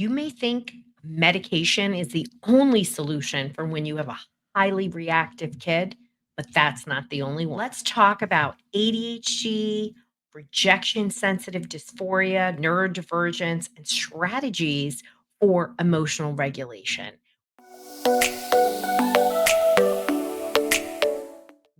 You may think medication is the only solution for when you have a highly reactive kid, but that's not the only one. Let's talk about ADHD, rejection sensitive dysphoria, neurodivergence, and strategies for emotional regulation.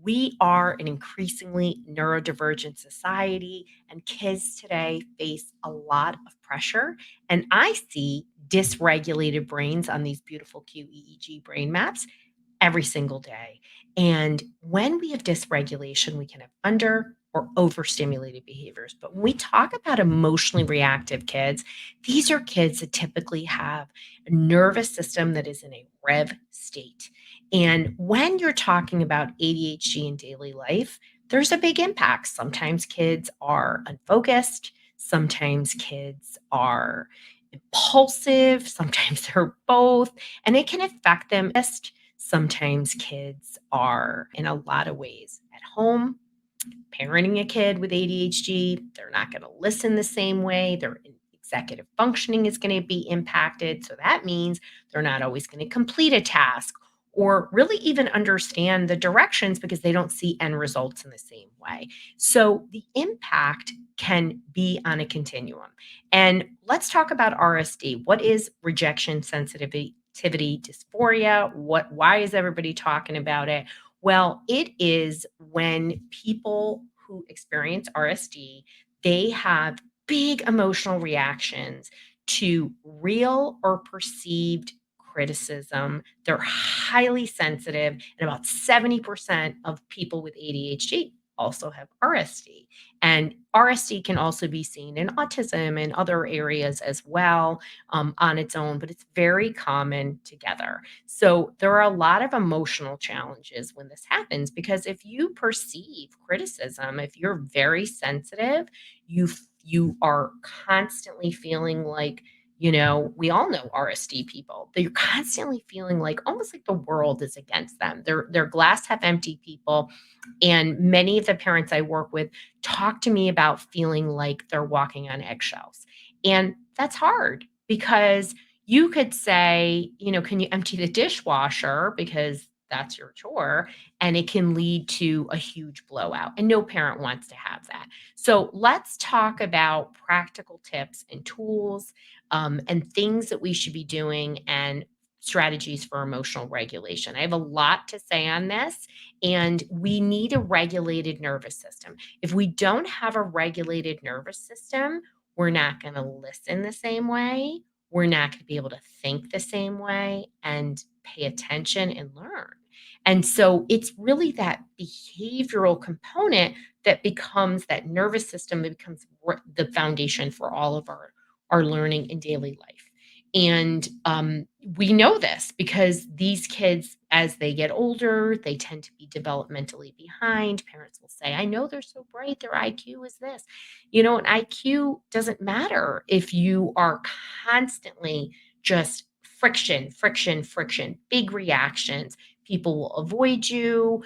We are an increasingly neurodivergent society, and kids today face a lot of pressure. And I see dysregulated brains on these beautiful QEEG brain maps every single day. And when we have dysregulation, we can have under or overstimulated behaviors. But when we talk about emotionally reactive kids, these are kids that typically have a nervous system that is in a rev state. And when you're talking about ADHD in daily life, there's a big impact. Sometimes kids are unfocused, sometimes kids are impulsive, sometimes they're both, and it can affect them. Sometimes kids are in a lot of ways at home, parenting a kid with ADHD, they're not going to listen the same way. Their executive functioning is going to be impacted. So that means they're not always going to complete a task or really even understand the directions because they don't see end results in the same way. So the impact can be on a continuum. And let's talk about RSD. What is rejection sensitivity dysphoria? Why is everybody talking about it? Well, it is when people who experience RSD, they have big emotional reactions to real or perceived criticism. They're highly sensitive, and about 70% of people with ADHD also have RSD. And RSD can also be seen in autism and other areas as well on its own, but it's very common together. So there are a lot of emotional challenges when this happens because if you perceive criticism, if you're very sensitive, you are constantly feeling like, we all know RSD people. They're constantly feeling like almost like the world is against them. They're glass half empty people. And many of the parents I work with talk to me about feeling like they're walking on eggshells. And that's hard because you could say, can you empty the dishwasher because that's your chore? And it can lead to a huge blowout. And no parent wants to have that. So let's talk about practical tips and tools and things that we should be doing and strategies for emotional regulation. I have a lot to say on this, and we need a regulated nervous system. If we don't have a regulated nervous system, we're not going to listen the same way. We're not going to be able to think the same way and pay attention and learn. And so it's really that behavioral component that becomes that nervous system that becomes the foundation for all of our learning in daily life. And we know this because these kids, as they get older, they tend to be developmentally behind. Parents will say, I know they're so bright, their IQ is this. And IQ doesn't matter if you are constantly just friction, friction, friction, big reactions. People will avoid you.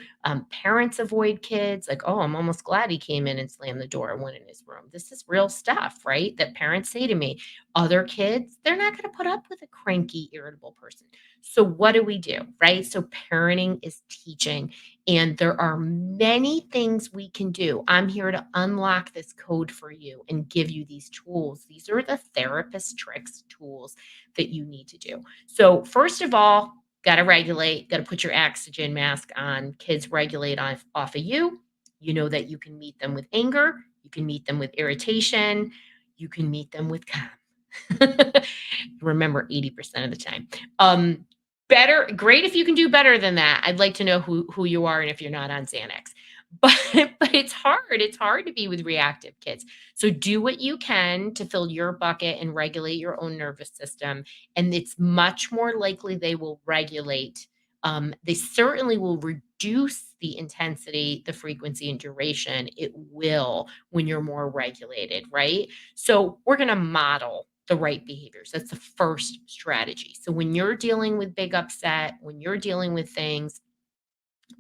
Parents avoid kids. Like, oh, I'm almost glad he came in and slammed the door and went in his room. This is real stuff, right? That parents say to me. Other kids, they're not going to put up with a cranky, irritable person. So, what do we do, right? So, parenting is teaching, and there are many things we can do. I'm here to unlock this code for you and give you these tools. These are the therapist tricks, tools that you need to do. So, first of all, got to regulate, got to put your oxygen mask on. Kids regulate off of you. You know that you can meet them with anger, you can meet them with irritation, you can meet them with calm. Remember 80% of the time. Better, great if you can do better than that. I'd like to know who you are and if you're not on Xanax. But but it's hard. It's hard to be with reactive kids. So do what you can to fill your bucket and regulate your own nervous system. And it's much more likely they will regulate. They certainly will reduce the intensity, the frequency, and duration. It will when you're more regulated, right? So we're going to model the right behaviors. That's the first strategy. So when you're dealing with big upset, when you're dealing with things,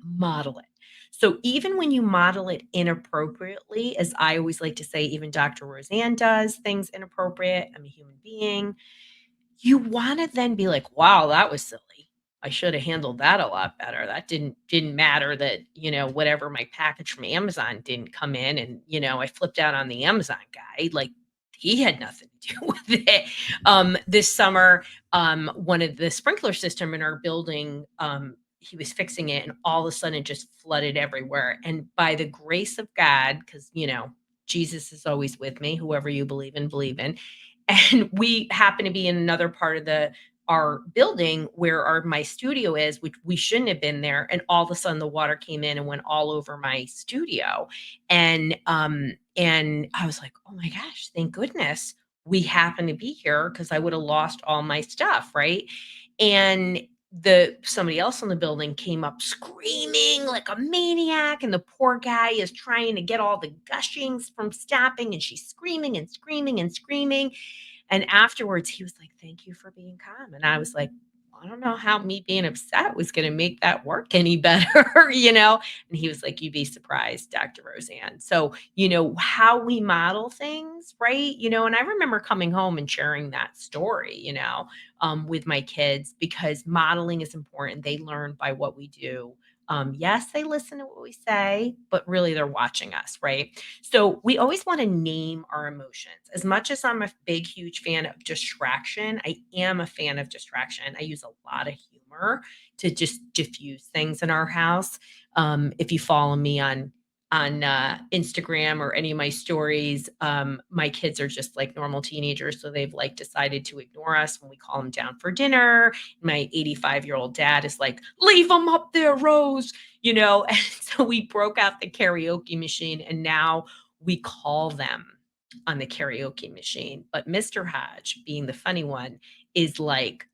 model it. So even when you model it inappropriately, as I always like to say, even Dr. Roseann does things inappropriate. I'm a human being. you wanna then be like, "Wow, that was silly. I should have handled that a lot better. That didn't matter that, whatever my package from Amazon didn't come in and, I flipped out on the Amazon guy, like, he had nothing to do with it." This summer, one of the sprinkler system in our building, he was fixing it, and all of a sudden it just flooded everywhere, and by the grace of God, because Jesus is always with me, whoever you believe in, and we happen to be in another part of the our building where my studio is, which we shouldn't have been there, and all of a sudden the water came in and went all over my studio. And I was like, "Oh my gosh, thank goodness we happen to be here because I would have lost all my stuff," right? And the somebody else in the building came up screaming like a maniac, and the poor guy is trying to get all the gushings from stopping, and she's screaming and screaming and screaming, and afterwards, he was like, "Thank you for being calm." And I was like, "I don't know how me being upset was gonna make that work any better," you know? And he was like, "You'd be surprised, Dr. Roseanne." So, how we model things, right? And I remember coming home and sharing that story, with my kids, because modeling is important. They learn by what we do. Yes, they listen to what we say, but really they're watching us, right? So we always want to name our emotions. As much as I'm a big, huge fan of distraction, I am a fan of distraction. I use a lot of humor to just diffuse things in our house. If you follow me on Instagram or any of my stories, my kids are just like normal teenagers, so they've like decided to ignore us when we call them down for dinner. My 85-year-old dad is like, "Leave them up there, Rose," And so we broke out the karaoke machine, and now we call them on the karaoke machine. But Mr. Hodge, being the funny one, is like,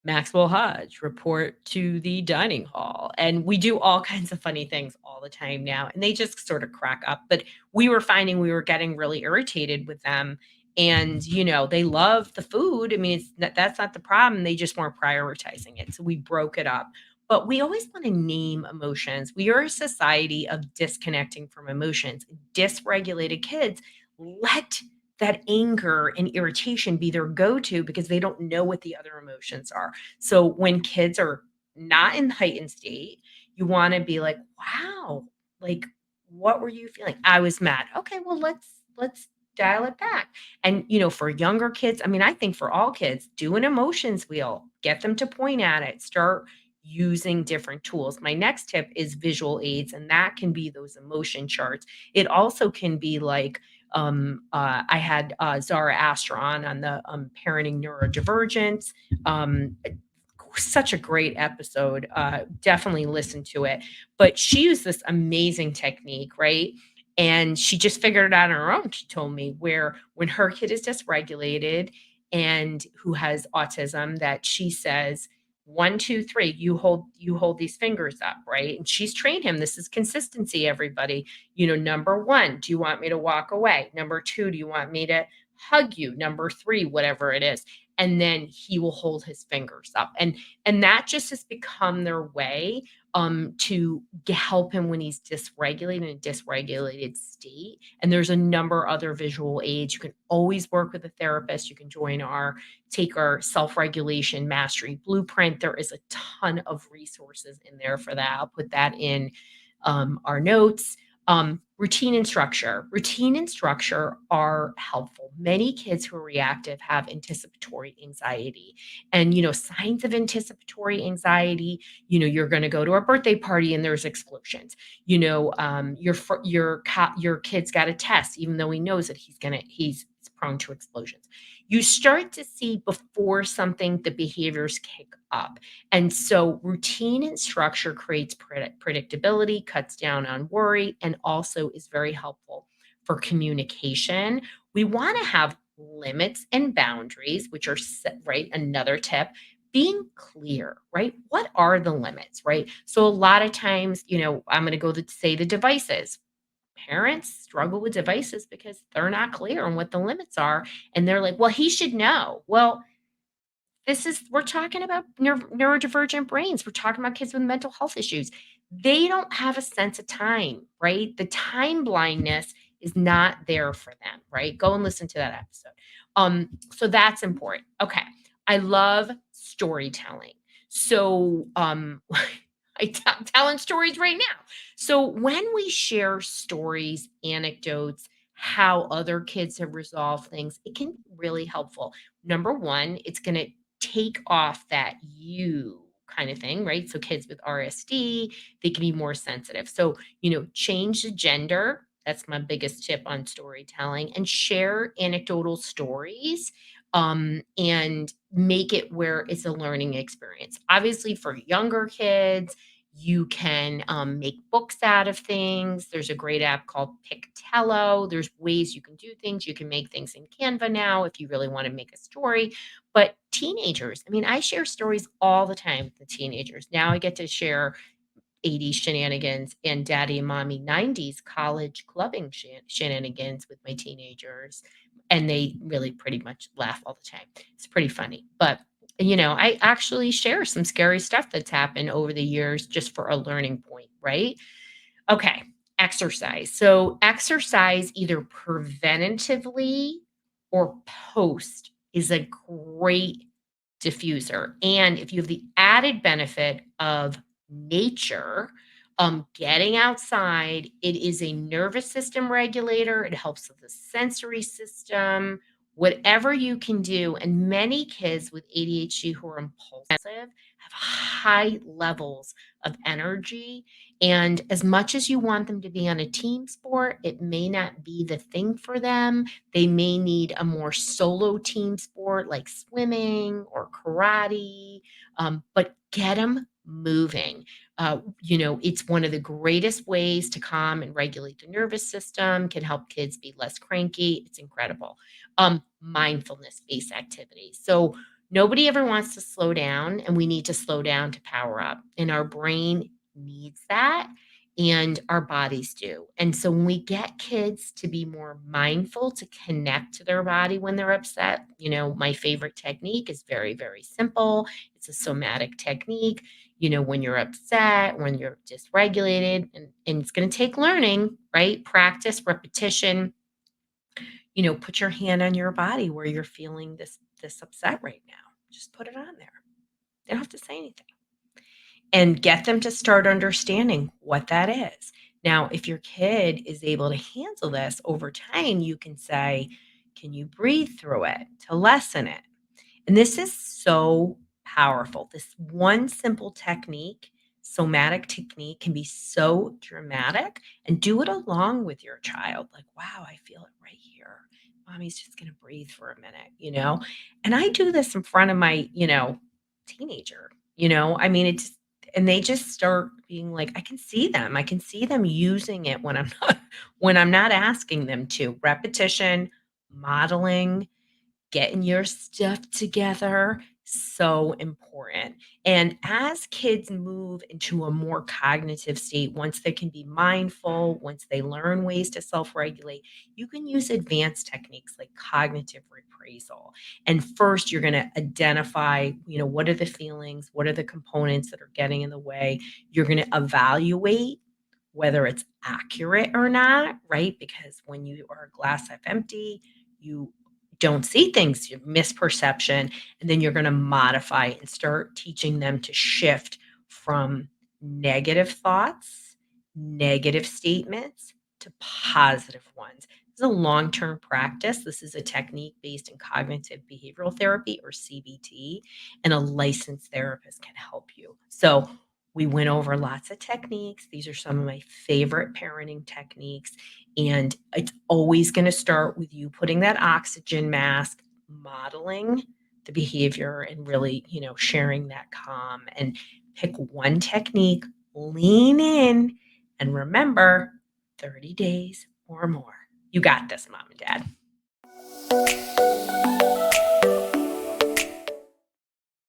"Maxwell Hodge, report to the dining hall." And we do all kinds of funny things all the time now, and they just sort of crack up. But we were finding we were getting really irritated with them. And, they love the food. I mean, that's not the problem. They just weren't prioritizing it. So we broke it up. But we always want to name emotions. We are a society of disconnecting from emotions. Dysregulated kids let that anger and irritation be their go-to because they don't know what the other emotions are. So when kids are not in heightened state, you wanna be like, "Wow, like, what were you feeling?" "I was mad." "Okay, well, let's dial it back." And, for younger kids, I mean, I think for all kids, do an emotions wheel, get them to point at it, start using different tools. My next tip is visual aids, and that can be those emotion charts. It also can be like, I had Zara Astor on the parenting neurodivergent. Um, Such a great episode. Definitely listen to it. But she used this amazing technique, right? And she just figured it out on her own. She told me where when her kid is dysregulated and who has autism, that she says, "One, two, three, you hold these fingers up," right? And she's trained him. This is consistency, everybody. Number one, do you want me to walk away? Number two, do you want me to hug you? Number three, whatever it is. And then he will hold his fingers up. And that just has become their way to help him when he's dysregulated in a dysregulated state. And there's a number of other visual aids. You can always work with a therapist. You can take our self-regulation mastery blueprint. There is a ton of resources in there for that. I'll put that in our notes. Routine and structure. Routine and structure are helpful. Many kids who are reactive have anticipatory anxiety. And, signs of anticipatory anxiety, you're going to go to a birthday party and there's explosions. Your kid's got a test, even though he knows that he's prone to explosions. You start to see before the behaviors kick up. And so routine and structure creates predictability, cuts down on worry, and also is very helpful for communication. We want to have limits and boundaries, which are set, right? Another tip, being clear, right? What are the limits, right? So a lot of times, I'm going to say the devices. Parents struggle with devices because they're not clear on what the limits are. And they're like, "Well, he should know." Well, we're talking about neurodivergent brains. We're talking about kids with mental health issues. They don't have a sense of time, right? The time blindness is not there for them, right? Go and listen to that episode. So that's important. Okay. I love storytelling. So, telling stories right now. So when we share stories, anecdotes, how other kids have resolved things, it can be really helpful. Number one, it's going to take off that you kind of thing, right? So kids with RSD, they can be more sensitive. So, change the gender. That's my biggest tip on storytelling, and share anecdotal stories, and make it where it's a learning experience. Obviously, for younger kids, you can make books out of things. There's a great app called Pictello. There's ways you can do things. You can make things in Canva now if you really want to make a story. But teenagers, I mean, I share stories all the time with the teenagers. Now I get to share 80s shenanigans and daddy and mommy 90s college clubbing shenanigans with my teenagers. And they really pretty much laugh all the time. It's pretty funny. But, I actually share some scary stuff that's happened over the years just for a learning point, right? Okay, exercise. So, exercise either preventatively or post is a great diffuser. And if you have the added benefit of nature, getting outside, it is a nervous system regulator. It helps with the sensory system, whatever you can do. And many kids with ADHD who are impulsive have high levels of energy. And as much as you want them to be on a team sport, it may not be the thing for them. They may need a more solo team sport like swimming or karate, but get them moving. It's one of the greatest ways to calm and regulate the nervous system, can help kids be less cranky. It's incredible. Mindfulness based activities. So, nobody ever wants to slow down, and we need to slow down to power up. And our brain needs that, and our bodies do. And so when we get kids to be more mindful, to connect to their body when they're upset, my favorite technique is very, very simple. It's a somatic technique. When you're upset, when you're dysregulated, and it's going to take learning, right? Practice, repetition. Put your hand on your body where you're feeling this upset right now. Just put it on there. They don't have to say anything, and get them to start understanding what that is. Now, if your kid is able to handle this over time, you can say, can you breathe through it to lessen it? And this is so powerful. This one simple technique, somatic technique, can be so dramatic, and do it along with your child. Like, wow, I feel it right here. Mommy's just going to breathe for a minute. And I do this in front of my, teenager, I mean, and they just start being like, I can see them. I can see them using it when I'm not, when I'm not asking them to. Repetition, modeling, getting your stuff together, so important. And as kids move into a more cognitive state, once they can be mindful, once they learn ways to self-regulate, you can use advanced techniques like cognitive reappraisal. And first you're going to identify, what are the feelings, what are the components that are getting in the way. You're going to evaluate whether it's accurate or not, right? Because when you are a glass half empty, you don't see things, you misperception, and then you're going to modify and start teaching them to shift from negative thoughts, negative statements to positive ones. This is a long term practice. This is a technique based in cognitive behavioral therapy, or CBT, and a licensed therapist can help you. So, we went over lots of techniques. These are some of my favorite parenting techniques. And it's always going to start with you putting that oxygen mask, modeling the behavior, and really, sharing that calm. And pick one technique, lean in, and remember, 30 days or more. You got this, mom and dad.